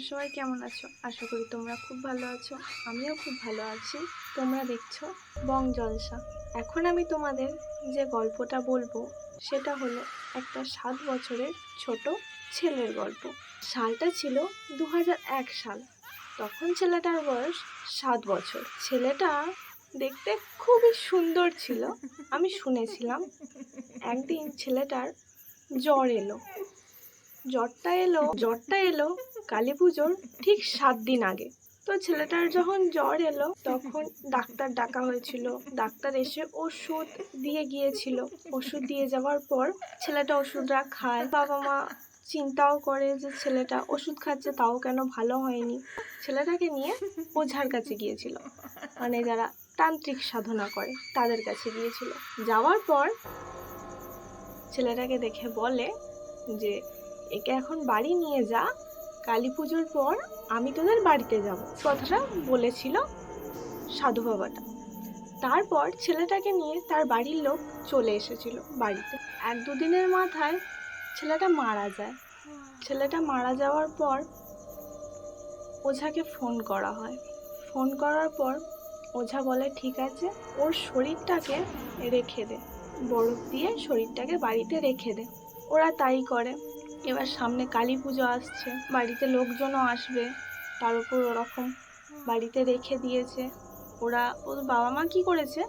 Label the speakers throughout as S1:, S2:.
S1: সবাই কেমন আছো? আশা করি তোমরা খুব ভালো আছো। আমিও খুব ভালো আছি। তোমরা দেখছো বং জলসা। এখন আমি তোমাদের যে গল্পটা বলবো সেটা হলো একটা 7 বছরের ছোট ছেলের গল্প। সালটা ছিল 2001 সাল। তখন ছেলেটার বয়স 7 বছর। ছেলেটা দেখতে খুবই সুন্দর ছিল। আমি শুনেছিলাম একদিন ছেলেটার জ্বর এলো। জ্বরটা এলো কালী পুজোর ঠিক 7 দিন আগে। তো ছেলেটার যখন জ্বর এলো তখন ডাক্তার ডাকা হয়েছিল। ডাক্তার এসে ওষুধ দিয়ে গিয়েছিল। ওষুধ দিয়ে যাওয়ার পর ছেলেটা ওষুধটা খায়। বাবা মা চিন্তাও করে যে ছেলেটা ওষুধ খাচ্ছে তাও কেন ভালো হয়নি। ছেলেটাকে নিয়ে ওঝার কাছে গিয়েছিল, মানে যারা তান্ত্রিক সাধনা করে তাদের কাছে গিয়েছিল। যাওয়ার পর ছেলেটাকে দেখে বলে যে একে এখন বাড়ি নিয়ে যা, কালী পুজোর পর আমি তোদের বাড়িতে যাব। কথাটা বলেছিল সাধু বাবাটা। তারপর ছেলেটাকে নিয়ে তার বাড়ির লোক চলে এসেছিল বাড়িতে। 1-2 দিনের মাথায় ছেলেটা মারা যায়। ছেলেটা মারা যাওয়ার পর ওঝাকে ফোন করা হয়। ফোন করার পর ওঝা বলে ঠিক আছে, ওর শরীরটাকে রেখে দে, বরফ দিয়ে শরীরটাকে বাড়িতে রেখে দে। ওরা তাই করে। এবার সামনে কালী পুজো আসছে, বাড়িতে লোকজনও আসবে, তার উপর ওরকম বাড়িতে রেখে দিয়েছে। ওর বাবা মা কি করেছে,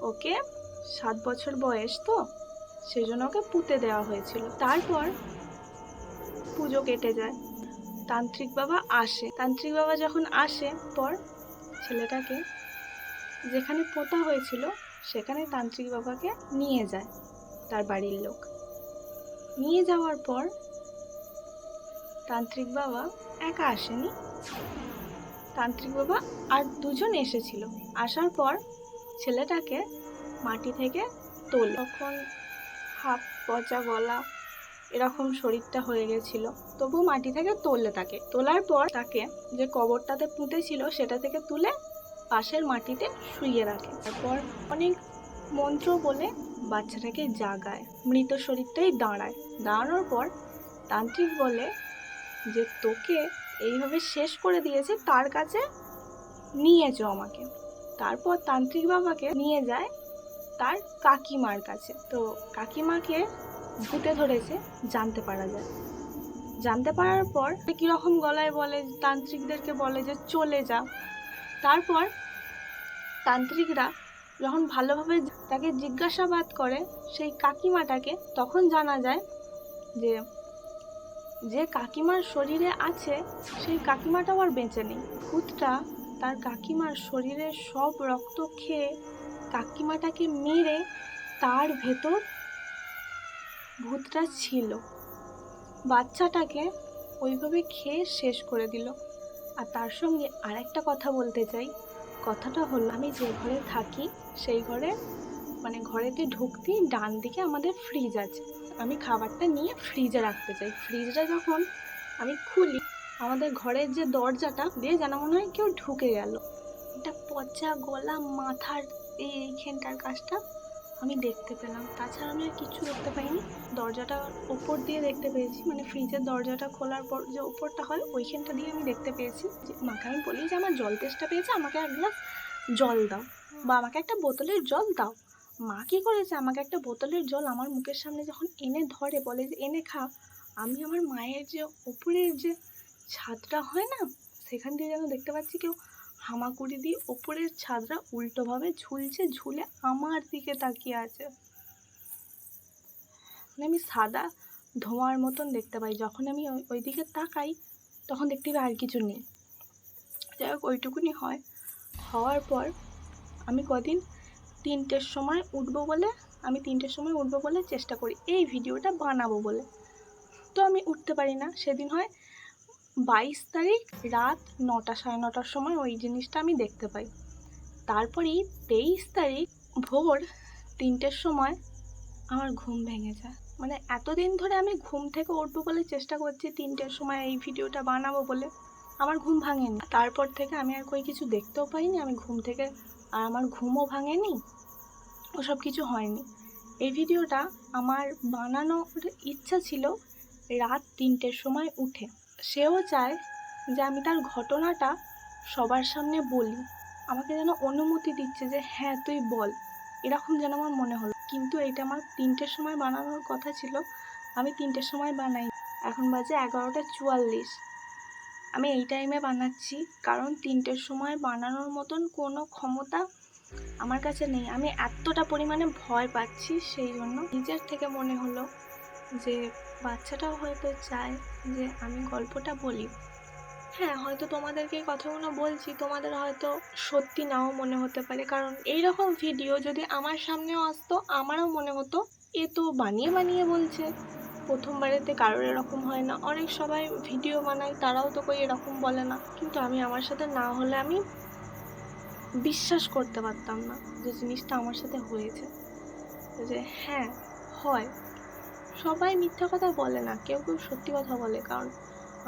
S1: ওকে 7 বছর বয়স তো সেজন্য ওকে পুঁতে দেওয়া হয়েছিল। তারপর পুজো কেটে যায়, তান্ত্রিক বাবা আসে। তান্ত্রিক বাবা যখন আসে পর ছেলেটাকে যেখানে পোঁতা হয়েছিল সেখানে তান্ত্রিক বাবাকে নিয়ে যায় তার বাড়ির লোক। নিয়ে যাওয়ার পর তান্ত্রিক বাবা একা আসেনি, তান্ত্রিক বাবা আর 2 জন এসেছিল। আসার পর ছেলেটাকে মাটি থেকে তোলে। তখন হাফ পচা গলা এরকম শরীরটা হয়ে গেছিল, তবু মাটি থেকে তোলে। তাকে তোলার পর তাকে যে কবরটাতে পুঁতে ছিল সেটা থেকে তুলে পাশের মাটিতে শুইয়ে রাখে। তারপর অনেক মন্ত্র বলে বাচ্চাটাকে জাগায়, মৃত শরীরটাই দাঁড়ায়। দাঁড়ানোর পর তান্ত্রিক বলে যে তোকে এইভাবে শেষ করে দিয়েছে, তার কাছে নিয়ে চো আমাকে। তারপর তান্ত্রিক বাবাকে নিয়ে যায় তার কাকিমার কাছে। তো কাকিমাকে ভূতে ধরেছে জানতে পারা যায়। জানতে পারার পর কীরকম গলায় বলে, তান্ত্রিকদেরকে বলে যে চলে যা। তারপর তান্ত্রিকরা যখন ভালোভাবে তাকে জিজ্ঞাসাবাদ করে সেই কাকিমাটাকে, তখন জানা যায় যে যে কাকিমার শরীরে আছে সেই কাকিমাটাও আর বেঁচে নেই। ভূতটা তার কাকিমার শরীরের সব রক্ত খেয়ে কাকিমাটাকে মেরে তার ভেতর ভূতটা ছিল। বাচ্চাটাকে ওইভাবে খেয়ে শেষ করে দিল। আর তার সঙ্গে আরেকটা কথা বলতে চাই। কথাটা হলো, আমি যে ঘরে থাকি সেই ঘরে, মানে ঘরেতে ঢুকতেই ডান দিকে আমাদের ফ্রিজ আছে। আমি খাবারটা নিয়ে ফ্রিজে রাখতে চাই। ফ্রিজটা যখন আমি খুলি, আমাদের ঘরের যে দরজাটা দিয়ে যেন মনে হয় কেউ ঢুকে গেল। একটা পচা গলা মাথার এইখানটার কাজটা আমি দেখতে পেলাম। তাছাড়া আমি আর কিছু দেখতে পাইনি। দরজাটার ওপর দিয়ে দেখতে পেয়েছি, মানে ফ্রিজের দরজাটা খোলার পর যে ওপরটা হয় ওইখানটা দিয়ে আমি দেখতে পেয়েছি। যে মাকে আমি বলি যে আমার জল তেষ্টা পেয়েছে, আমাকে এক গ্লাস জল দাও, বা আমাকে একটা বোতলের জল দাও। মা কী করেছে, আমাকে একটা বোতলের জল আমার মুখের সামনে যখন এনে ধরে, বলে যে এনে খা, আমি আমার মায়ের যে ওপরের যে ছাদটা হয় না, সেখান দিয়ে যেন দেখতে পাচ্ছি কেউ হামাগুড়ি দিয়ে ওপরের ছাদটা উল্টোভাবে ঝুলছে, ঝুলে আমার দিকে তাকিয়ে আছে। মানে আমি সাদা ধোঁয়ার মতন দেখতে পাই। যখন আমি ওই দিকে তাকাই তখন দেখতে পাই আর কিছু নেই। যাই হোক, ওইটুকুনি হয়। হওয়ার পর আমি কদিন 3টের সময় উঠবো বলে চেষ্টা করি এই ভিডিওটা বানাবো বলে। তো আমি উঠতে পারি না। সেদিন হয় 22 তারিখ রাত 9টা 9:30টার সময় ওই জিনিসটা আমি দেখতে পাই। তারপরেই 23 তারিখ ভোর 3টের সময় আমার ঘুম ভেঙে যায়। মানে এতদিন ধরে আমি ঘুম থেকে উঠবো বলে চেষ্টা করছি 3টের সময় এই ভিডিওটা বানাবো বলে, আমার ঘুম ভাঙেনি। তারপর থেকে আমি আর কিছু দেখতেও পাইনি, আমি ঘুম থেকে, আর আমার ঘুমও ভাঙেনি, ওসব কিছু হয়নি। এই ভিডিওটা আমার বানানোর ইচ্ছা ছিল রাত 3টের সময় উঠে। সেও চায় যে আমি তার ঘটনাটা সবার সামনে বলি, আমাকে যেন অনুমতি দিচ্ছে যে হ্যাঁ তুই বল, এরকম যেন আমার মনে হলো। কিন্তু এটা আমার 3টের সময় বানানোর কথা ছিল, আমি 3টের সময় বানাই, এখন বাজে 11:44। আমি এই টাইমে বানাচ্ছি কারণ 3টের সময় বানানোর মতন কোনো ক্ষমতা আমার কাছে নেই। আমি এতটা পরিমাণে ভয় পাচ্ছি, সেই জন্য নিজের থেকে মনে হলো যে বাচ্চাটাও হয়তো চায় যে আমি গল্পটা বলি। হ্যাঁ, হয়তো তোমাদেরকে এই কথাগুলো বলছি, তোমাদের হয়তো সত্যি নাও মনে হতে পারে, কারণ এইরকম ভিডিও যদি আমার সামনেও আসতো আমারও মনে হতো এ তো বানিয়ে বানিয়ে বলছে, প্রথমবারেতে কারোর এরকম হয় না, অনেক সবাই ভিডিও বানায় তারাও তো কই এরকম বলে না। কিন্তু আমার সাথে না হলে আমি বিশ্বাস করতে পারতাম না যে জিনিসটা আমার সাথে হয়েছে, যে হ্যাঁ হয়। সবাই মিথ্যা কথা বলে না, কেউ কেউ সত্যি কথা বলে, কারণ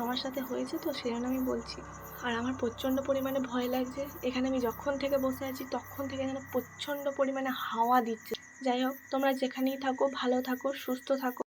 S1: আমার সাথে হয়েছে তো সেই জন্য আমি বলছি। আর আমার প্রচণ্ড পরিমাণে ভয় লাগছে, এখানে আমি যখন থেকে বসে আছি তখন থেকে যেন প্রচণ্ড পরিমাণে হাওয়া দিচ্ছে। যাই হোক, তোমরা যেখানেই থাকো ভালো থাকো, সুস্থ থাকো।